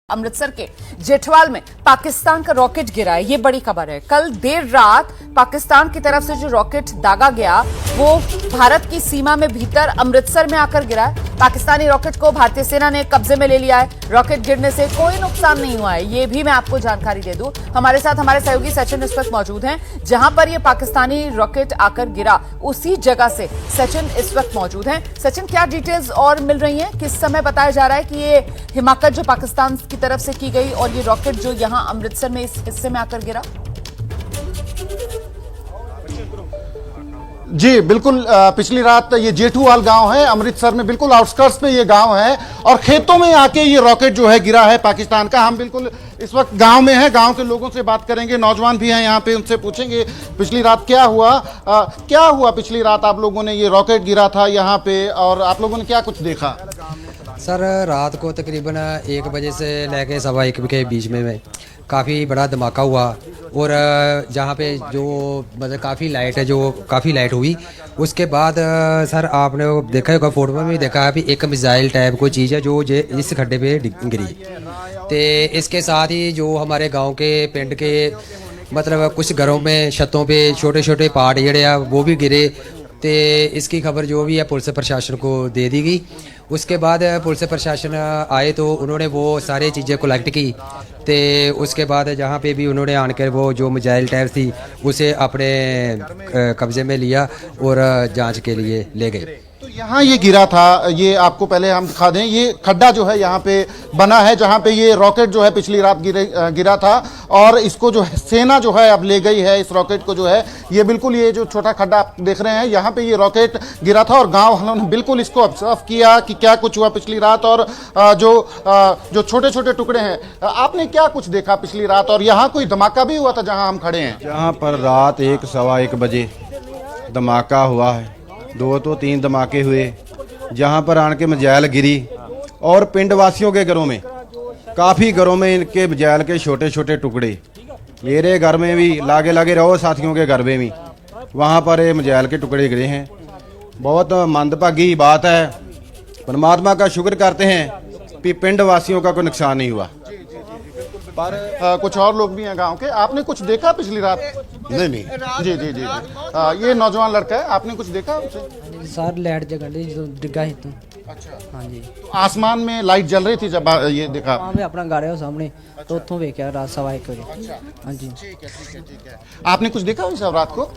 अमृतसर के जेठवाल में पाकिस्तान का रॉकेट गिरा है, ये बड़ी खबर है। कल देर रात पाकिस्तान की तरफ से जो रॉकेट दागा गया वो भारत की सीमा में भीतर अमृतसर में आकर गिरा है। पाकिस्तानी रॉकेट को भारतीय सेना ने कब्जे में ले लिया है। रॉकेट गिरने से कोई नुकसान नहीं हुआ है, ये भी मैं आपको जानकारी दे दूं। हमारे साथ हमारे सहयोगी सचिन इस वक्त मौजूद हैं, जहां पर ये पाकिस्तानी रॉकेट आकर गिरा उसी जगह से सचिन इस वक्त मौजूद हैं। सचिन, क्या डिटेल्स और मिल रही हैं? किस समय बताया जा रहा है कि ये हिमाकत जो पाकिस्तान की तरफ से की गई और ये रॉकेट जो यहां अमृतसर में इस हिस्से में आकर गिरा? जी बिल्कुल, पिछली रात ये जेठूवाल गांव है अमृतसर में, बिल्कुल आउटस्कर्ट्स पे ये गांव है और खेतों में आके ये रॉकेट जो है गिरा है पाकिस्तान का। हम बिल्कुल इस वक्त गांव में हैं, गांव के लोगों से बात करेंगे, नौजवान भी हैं यहाँ पे, उनसे पूछेंगे पिछली रात क्या हुआ पिछली रात आप लोगों ने, ये रॉकेट गिरा था यहाँ पे और आप लोगों ने क्या कुछ देखा? सर रात को तकरीबन 1 बजे से लेके 1:15 के बीच में काफ़ी बड़ा धमाका हुआ और जहाँ पे जो मतलब काफ़ी लाइट हुई। उसके बाद सर आपने वो देखा होगा, फोटो में भी देखा है भी एक मिसाइल टाइप कोई चीज़ है जो इस खड्डे पे गिरी। तो इसके साथ ही जो हमारे गांव के पिंड के मतलब कुछ घरों में छतों पे छोटे छोटे पार्ट जड़े आ वो भी गिरे। तो इसकी खबर जो भी है पुलिस प्रशासन को दे दी गई। उसके बाद पुलिस प्रशासन आए तो उन्होंने वो सारी चीज़ें कलेक्ट की। तो उसके बाद जहाँ पे भी उन्होंने आनकर वो जो मिसाइल टाइप थी उसे अपने कब्जे में लिया और जांच के लिए ले गए। तो यहाँ ये गिरा था, ये आपको पहले हम दिखा दें, ये खड्डा जो है यहाँ पे बना है जहाँ पे ये रॉकेट जो है पिछली रात गिरा था और इसको जो है सेना जो है अब ले गई है इस रॉकेट को जो है। ये बिल्कुल ये जो छोटा खड्डा आप देख रहे हैं यहाँ पे ये रॉकेट गिरा था और गांव वालों ने बिल्कुल इसको ऑब्जर्व किया कि क्या कुछ हुआ पिछली रात और जो छोटे छोटे टुकड़े हैं। आपने क्या कुछ देखा पिछली रात और यहाँ कोई धमाका भी हुआ था जहाँ हम खड़े हैं? यहाँ पर रात 1-1:15 बजे धमाका हुआ है, 2 तो 3 धमाके हुए जहाँ पर आन के मिसाइल गिरी और पिंड वासियों के घरों में, काफ़ी घरों में इनके मिसाइल के छोटे छोटे टुकड़े, मेरे घर में भी लागे लागे रहो साथियों के घर में भी वहाँ पर ये मिसाइल के टुकड़े गिरे हैं। बहुत मंदभागी बात है, परमात्मा का शुक्र करते हैं कि पिंड वासियों का कोई नुकसान नहीं हुआ। पर कुछ और लोग भी हैं गांव के, आपने कुछ देखा पिछली रात? नहीं जी जी जी जी ये नौजवान लड़का है, आपने कुछ देखा उसे? सर लाइट जगह जो डिग्गा है तो। अच्छा, हाँ जी, तो आसमान में लाइट जल रही थी जब ये देखा? वहाँ पे अपना घर है वो सामने। तो उत्थों वेख्या रात 1:15 बजे। हाँ जी, ठीक है। आपने कुछ देखा सब रात को?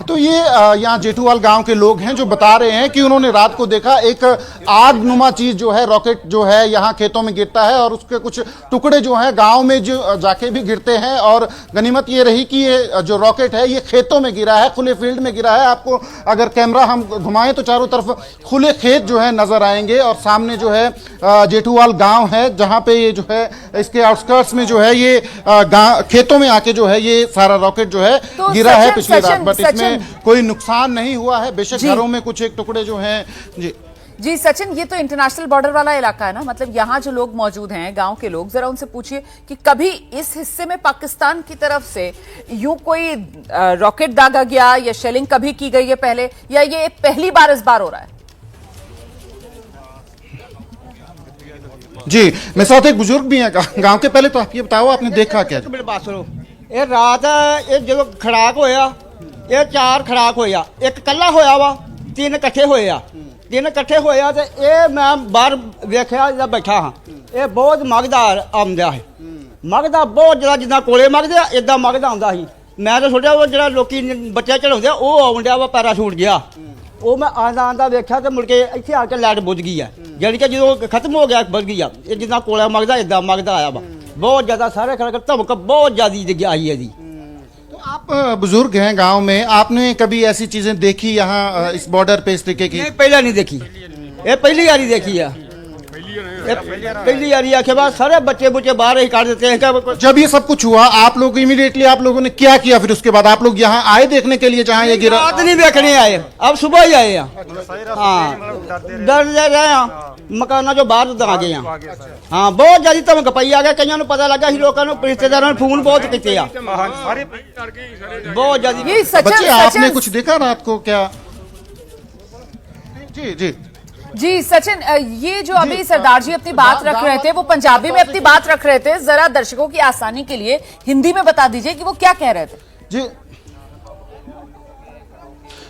तो ये यहाँ जेठूवाल गांव के लोग हैं जो बता रहे हैं कि उन्होंने रात को देखा एक आग नुमा चीज जो है, रॉकेट जो है यहाँ खेतों में गिरता है और उसके कुछ टुकड़े जो हैं गांव में जो जाके भी गिरते हैं। और गनीमत ये रही कि ये जो रॉकेट है ये खेतों में गिरा है, खुले फील्ड में गिरा है। आपको अगर कैमरा हम घुमाएं तो चारों तरफ खुले खेत जो है नजर आएंगे और सामने जो है जेठूवाल गाँव है जहाँ पे ये जो है इसके आउटस्कर्ट्स में जो है ये खेतों में आके जो है ये सारा रॉकेट जो है तो गिरा है पिछले रात। बट इसमें कोई नुकसान नहीं हुआ है, बेशक घरों में कुछ एक टुकड़े जो हैं। जी सचिन, ये तो इंटरनेशनल बॉर्डर वाला इलाका है ना, मतलब यहाँ जो लोग मौजूद हैं गांव के लोग, जरा उनसे पूछिए कि कभी इस हिस्से में पाकिस्तान की तरफ से यूं कोई रॉकेट दागा गया या शेलिंग कभी की गई है पहले, या ये पहली बार इस बार हो रहा है? जी मेरे साथ एक बुजुर्ग भी हैं गांव के, पहले तो आप ये बताओ आपने देखा क्या? ਇਹ ਰਾਤ ਇਹ ਜਦੋਂ ਖੜਾਕ ਹੋਇਆ, ਇਹ 4 ਖੜਾਕ ਹੋਇਆ, ਇੱਕ ਕੱਲਾ ਹੋਇਆ ਵਾ, 3 ਇਕੱਠੇ ਹੋਏ ਆ। 3 ਇਕੱਠੇ ਹੋਇਆ ਤੇ ਇਹ ਮੈਂ ਬਾਹਰ ਵੇਖਿਆ ਜਦ ਬੈਠਾ ਹਾਂ, ਇਹ ਬਹੁਤ ਮਗਦਾਰ ਆਉਂਦਾ ਹੈ, ਮਗਦਾ ਬਹੁਤ ਜ਼ਿਆਦਾ, ਜਿੱਦਾਂ ਕੋਲੇ ਮਗਦੇ ਆ ਇਦਾਂ ਮਗਦਾ ਆਉਂਦਾ ਸੀ। ਮੈਂ ਤਾਂ ਸੋਚਿਆ ਉਹ ਜਿਹੜਾ ਲੋਕੀ ਬੱਚੇ ਚੜਾਉਂਦੇ ਆ ਉਹ ਆਉਂਦਿਆ ਵਾ ਪੈਰਾਸ਼ੂਟ ਜਿਹਾ, ਉਹ ਮੈਂ ਆਂਦਾ ਵੇਖਿਆ ਤੇ ਮੁੜ ਕੇ ਇੱਥੇ ਆ ਕੇ ਲਾਈਟ ਬੁੱਝ ਗਈ ਆ, ਜਾਣੀ ਕਿ ਜਦੋਂ ਖਤਮ ਹੋ ਗਿਆ ਬੁੱਝ ਗਈ ਆ। ਇਹ ਜਿੱਦਾਂ ਕੋਲਾ ਮਗਦਾ ਇਦਾਂ ਮਗਦਾ ਆਇਆ ਵਾ, बहुत ज्यादा सारे खड़क धमक बहुत ज्यादा आई है जी। तो आप बुजुर्ग हैं गांव में, आपने कभी ऐसी चीजें देखी यहाँ इस बॉर्डर पे इस तरीके की? नहीं, पहला नहीं देखी, ये पहली बारी देखी है, पहली बारी आके बाद सारे बच्चे बुच्चे बाहर ही काट देते हैं। जब ये सब कुछ हुआ आप लोग इमीडिएटली आप लोगों ने क्या किया फिर? उसके बाद आप लोग यहाँ आए देखने के लिए जहाँ ये गिरा? रात नहीं देखने आए, अब सुबह ही आए हैं। हाँ, डर रहे हैं, मकाना जो बाहर आ गए हैं। हाँ, बहुत ज्यादा धमक पई आ गया, कईयों को पता लगा, लोगों ने रिश्तेदारों ने फोन बहुत किए, बहुत ज्यादा। बच्चे आपने कुछ देखा रात को क्या? जी जी जी सचिन, ये जो अभी सरदार जी अपनी बात रख रहे थे, वो पंजाबी में अपनी बात रख रहे थे, जरा दर्शकों की आसानी के लिए हिंदी में बता दीजिए कि वो क्या कह रहे थे। जी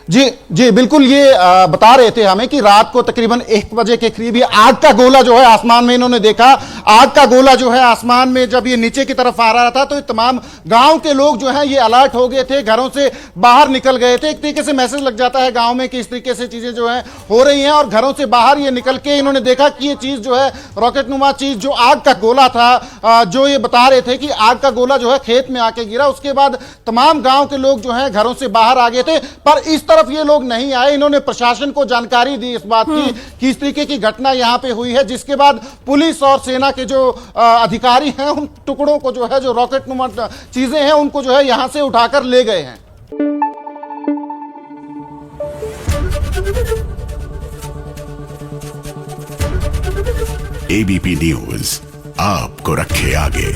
जी जी बिल्कुल, ये बता रहे थे हमें कि रात को तकरीबन 1 बजे के करीब ये आग का गोला जो है आसमान में इन्होंने देखा। आग का गोला जो है आसमान में जब ये नीचे की तरफ आ रहा था तो ये तमाम गांव के लोग जो है ये अलर्ट हो गए थे, घरों से बाहर निकल गए थे। एक तरीके से मैसेज लग जाता है गांव में कि इस तरीके से चीजें जो है हो रही हैं, और घरों से बाहर ये निकल के इन्होंने देखा कि ये चीज जो है रॉकेट नुमा चीज जो आग का गोला था, जो ये बता रहे थे कि आग का गोला जो है खेत में आके गिरा। उसके बाद तमाम गांव के लोग जो है घरों से बाहर आ गए थे, पर इस तरफ ये लोग नहीं आए। इन्होंने प्रशासन को जानकारी दी इस बात की कि इस तरीके की घटना यहां पे हुई है, जिसके बाद पुलिस और सेना के जो अधिकारी हैं उन टुकड़ों को जो है, जो रॉकेट नुमा चीजें हैं, उनको जो है यहां से उठाकर ले गए हैं। एबीपी न्यूज आपको रखे आगे।